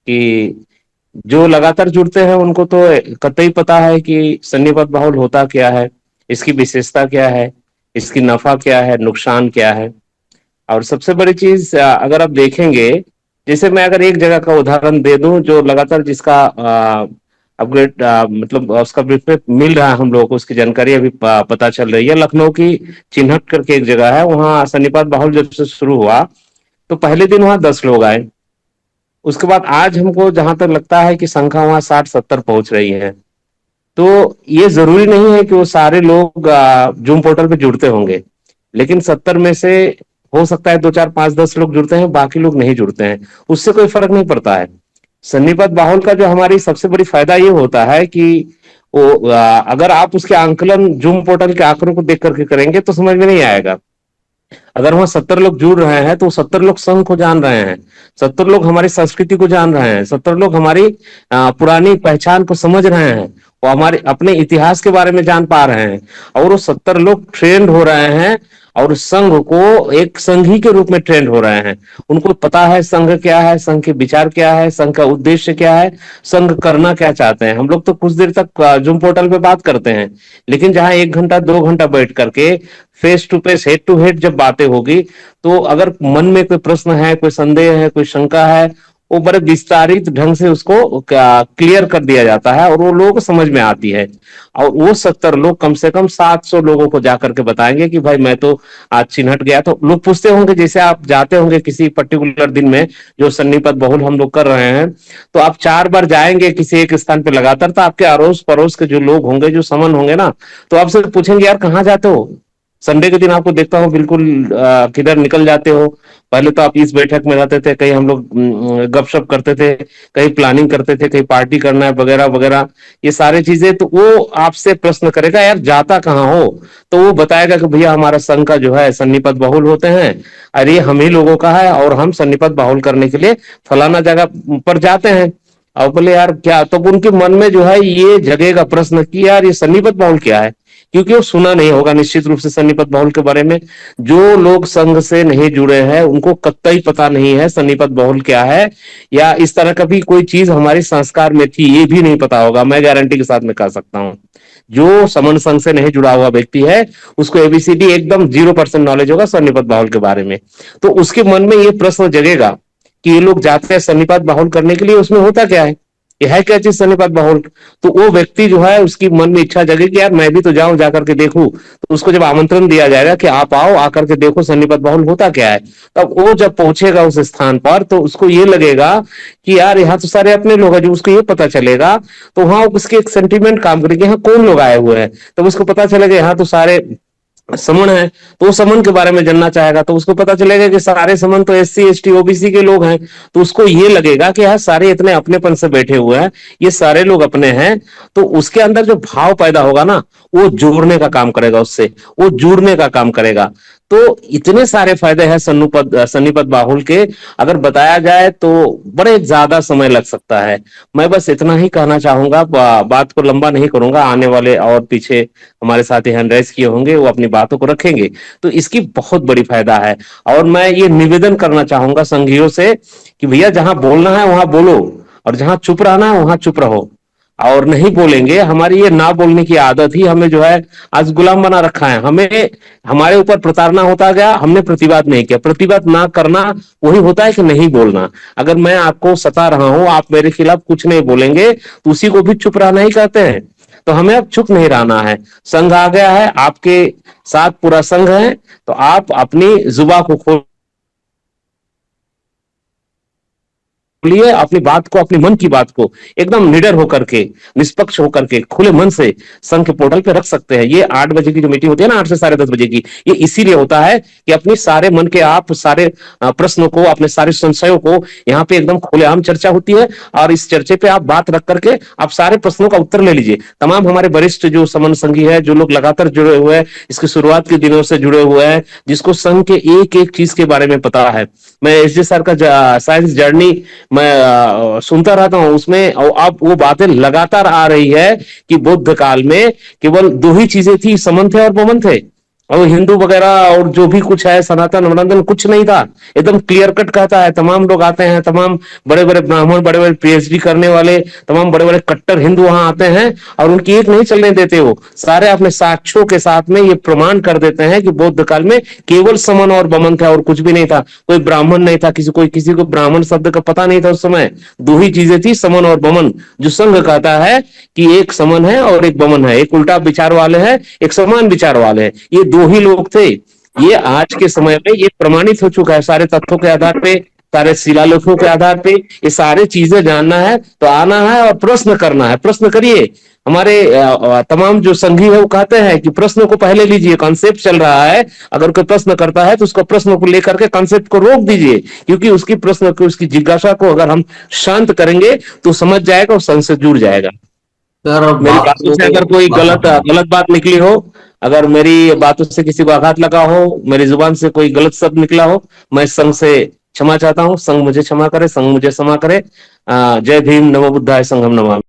कि जो लगातार जुड़ते हैं उनको तो कतई पता है कि सन्निपत बाहुल होता क्या है, इसकी विशेषता क्या है, इसकी नफा क्या है, नुकसान क्या है। और सबसे बड़ी चीज अगर आप देखेंगे, जैसे मैं अगर एक जगह का उदाहरण दे दूं जो लगातार जिसका अपग्रेड मतलब उसका ब्रीफ मिल रहा है हम लोगों को, उसकी जानकारी अभी पता चल रही है। लखनऊ की चिन्हट करके एक जगह है, वहां सन्निपात बाहुल जब से शुरू हुआ तो पहले दिन वहां 10 लोग आए। उसके बाद आज हमको जहां तक लगता है कि संख्या वहां 60-70 पहुंच रही है। तो ये जरूरी नहीं है कि वो सारे लोग जूम पोर्टल पे जुड़ते होंगे, लेकिन 70 में से हो सकता है 2 4 5 10 लोग जुड़ते हैं, बाकी लोग नहीं जुड़ते हैं, उससे कोई फर्क नहीं पड़ता है। सन्निपत बाहुल का जो हमारी सबसे बड़ी फायदा ये होता है कि वो अगर आप उसके आंकलन जूम पोर्टल के आंकड़ों को देख करके करेंगे तो समझ में नहीं आएगा। अगर वहां 70 लोग जुड़ रहे हैं तो 70 लोग संघ को जान रहे हैं, 70 लोग हमारी संस्कृति को जान रहे हैं, 70 लोग हमारी पुरानी पहचान को समझ रहे हैं, वो हमारे अपने इतिहास के बारे में जान पा रहे हैं। और वो 70 लोग ट्रेंड हो रहे हैं और संघ को एक संघी के रूप में ट्रेंड हो रहे हैं। उनको पता है संघ क्या है, संघ के विचार क्या है, संघ का उद्देश्य क्या है, संघ करना क्या चाहते हैं। हम लोग तो कुछ देर तक जूम पोर्टल पे बात करते हैं, लेकिन जहां 1 घंटा 2 घंटा बैठ करके face to face head to head जब बातें होगी, तो अगर मन में कोई प्रश्न है, कोई संदेह है, कोई शंका है, वो बड़े विस्तारित ढंग से उसको क्लियर कर दिया जाता है और वो लोगों को समझ में आती है। और वो 70 लोग कम से कम 700 लोगों को जाकर के बताएंगे कि भाई मैं तो आज चिन्हट गया। तो लोग पूछते होंगे, जैसे आप जाते होंगे किसी पर्टिकुलर दिन में जो सन्निपत बहुल हम लोग कर रहे हैं, तो आप 4 बार जाएंगे किसी एक स्थान पे लगातार, तो आपके अड़ोस पड़ोस के जो लोग होंगे, जो समन होंगे ना, तो आपसे पूछेंगे यार कहाँ जाते हो। संडे के दिन आपको देखता हूँ बिल्कुल किधर निकल जाते हो। पहले तो आप इस बैठक में रहते थे, कहीं हम लोग गपशप करते थे, कहीं प्लानिंग करते थे, कहीं पार्टी करना है वगैरह वगैरह, ये सारी चीजें। तो वो आपसे प्रश्न करेगा यार जाता कहाँ हो, तो वो बताएगा कि भैया हमारा संघ का जो है सन्निपत बहुल होते हैं, अरे हम ही लोगों का है और हम सन्निपत बहुल करने के लिए फलाना जगह पर जाते हैं। और बोले यार क्या, तो उनके मन में जो है ये जगेगा प्रश्न कि यार ये सन्निपत बाहुल क्या है, क्योंकि वो सुना नहीं होगा निश्चित रूप से सन्निपत बाहुल के बारे में। जो लोग संघ से नहीं जुड़े हैं उनको कतई पता नहीं है सन्निपत बाहुल क्या है, या इस तरह का भी कोई चीज हमारे संस्कार में थी ये भी नहीं पता होगा। मैं गारंटी के साथ में कह सकता हूँ, जो समन संघ से नहीं जुड़ा हुआ व्यक्ति है उसको एबीसीडी एकदम 0% नॉलेज होगा सन्निपत बाहुल के बारे में। तो उसके मन में ये प्रश्न जगेगा कि ये लोग जाते हैं सन्निपात बाहुल करने के लिए, उसमें होता क्या है, ये है क्या चीज सन्निपात बाहुल। तो वो व्यक्ति जो है उसकी मन में इच्छा जगेगी यार मैं भी तो जाऊं, जाकर के देखूं। तो उसको जब आमंत्रण दिया जाएगा कि आप आओ, आकर के देखो सन्निपात बाहुल होता क्या है, तब वो जब पहुंचेगा उस स्थान पर तो उसको ये लगेगा कि यार यहाँ तो सारे अपने लोग हैं। जो उसको ये पता चलेगा तो वहां उसके एक सेंटीमेंट काम करेगी, यहाँ कौन लोग आए हुए हैं। तब उसको पता चलेगा यहाँ तो सारे समन है, तो वो समन के बारे में जानना चाहेगा। तो उसको पता चलेगा कि सारे समन तो एससी एसटी ओबीसी के लोग हैं। तो उसको ये लगेगा कि यार सारे इतने अपनेपन से बैठे हुए हैं, ये सारे लोग अपने हैं। तो उसके अंदर जो भाव पैदा होगा ना, वो जोड़ने का काम करेगा, उससे वो जुड़ने का काम करेगा। तो इतने सारे फायदे हैं सन्निपत बाहुल के, अगर बताया जाए तो बड़े ज्यादा समय लग सकता है। मैं बस इतना ही कहना चाहूंगा, बात को लंबा नहीं करूंगा। आने वाले और पीछे हमारे साथी हैंड राइज किए होंगे, वो अपनी बातों को रखेंगे। तो इसकी बहुत बड़ी फायदा है। और मैं ये निवेदन करना चाहूंगा संघियों से कि भैया जहां बोलना है वहां बोलो, और जहां चुप रहना है वहां चुप रहो। और नहीं बोलेंगे, हमारी ये ना बोलने की आदत ही हमें जो है आज गुलाम बना रखा है। हमें हमारे ऊपर प्रताड़ना होता गया, हमने प्रतिवाद नहीं किया। प्रतिवाद ना करना वही होता है कि नहीं बोलना। अगर मैं आपको सता रहा हूं, आप मेरे खिलाफ कुछ नहीं बोलेंगे, तो उसी को भी चुप रहना ही कहते हैं। तो हमें अब चुप नहीं रहना है। संघ आ गया है, आपके साथ पूरा संघ है, तो आप अपनी जुबा को खोल लिए, अपनी बात को, अपने मन की बात को एकदम निडर होकर के, निष्पक्ष होकर के, खुले मन से संघ के पोर्टल पे रख सकते हैं। ये 8 बजे की जो मीटिंग होती है ना, 8 से 10:30 बजे की, ये इसीलिए होता है कि अपने सारे मन के, आप सारे प्रश्नों को, अपने सारे संशयों को यहाँ पे एकदम खुलेआम चर्चा होती है। और इस चर्चे पे आप बात रख करके आप सारे प्रश्नों का उत्तर ले लीजिए। तमाम हमारे वरिष्ठ जो समन संघी है, जो लोग लगातार जुड़े हुए हैं, इसके शुरुआत के दिनों से जुड़े हुए हैं, जिसको संघ के एक एक चीज के बारे में पता है। मैं एस डी सर का साइंस जर्नी मैं सुनता रहता हूँ उसमें, और अब वो बातें लगातार आ रही है कि बुद्ध काल में केवल 2 ही चीजें थी, समन थे और वमन थे। और हिंदू वगैरह और जो भी कुछ है सनातन वनातन कुछ नहीं था, एकदम क्लियर कट कहता है। तमाम लोग आते हैं, तमाम बड़े बड़े ब्राह्मण, बड़े बड़े पीएचडी करने वाले, तमाम बड़े बड़े कट्टर हिंदू वहां आते हैं और उनकी एक नहीं चलने देते। वो सारे अपने साक्ष्यों के साथ में ये प्रमाण कर देते हैं कि बौद्ध काल में केवल समन और बमन था और कुछ भी नहीं था। कोई ब्राह्मण नहीं था, किसी को ब्राह्मण शब्द का पता नहीं था उस समय। दो ही चीजें थी, समन और बमन। जो संघ कहता है कि एक समन है और एक बमन है, एक उल्टा विचार वाले हैं, एक समान विचार वाले हैं, ये दो ही लोग थे। ये आज के समय में ये प्रमाणित हो चुका है सारे तथ्यों के आधार पे, सारे शिलालेखों के आधार पे। ये सारे चीजें जानना है तो आना है और प्रश्न करना है। प्रश्न करिए। हमारे तमाम जो संघी है वो कहते हैं कि प्रश्न को पहले लीजिए, कॉन्सेप्ट चल रहा है। अगर कोई प्रश्न करता है तो उसको प्रश्न को लेकर के कॉन्सेप्ट को रोक दीजिए, क्योंकि उसकी प्रश्न को, उसकी जिज्ञासा को अगर हम शांत करेंगे तो समझ जाएगा और संघ से जुड़ जाएगा। सर मेरी बातों से अगर कोई गलत गलत बात निकली हो, अगर मेरी बातों से किसी को आघात लगा हो, मेरी जुबान से कोई गलत शब्द निकला हो, मैं संघ से क्षमा चाहता हूँ। संघ मुझे क्षमा करे, संघ मुझे क्षमा करे। जय भीम, नमो बुद्धाय, संघम नमामि।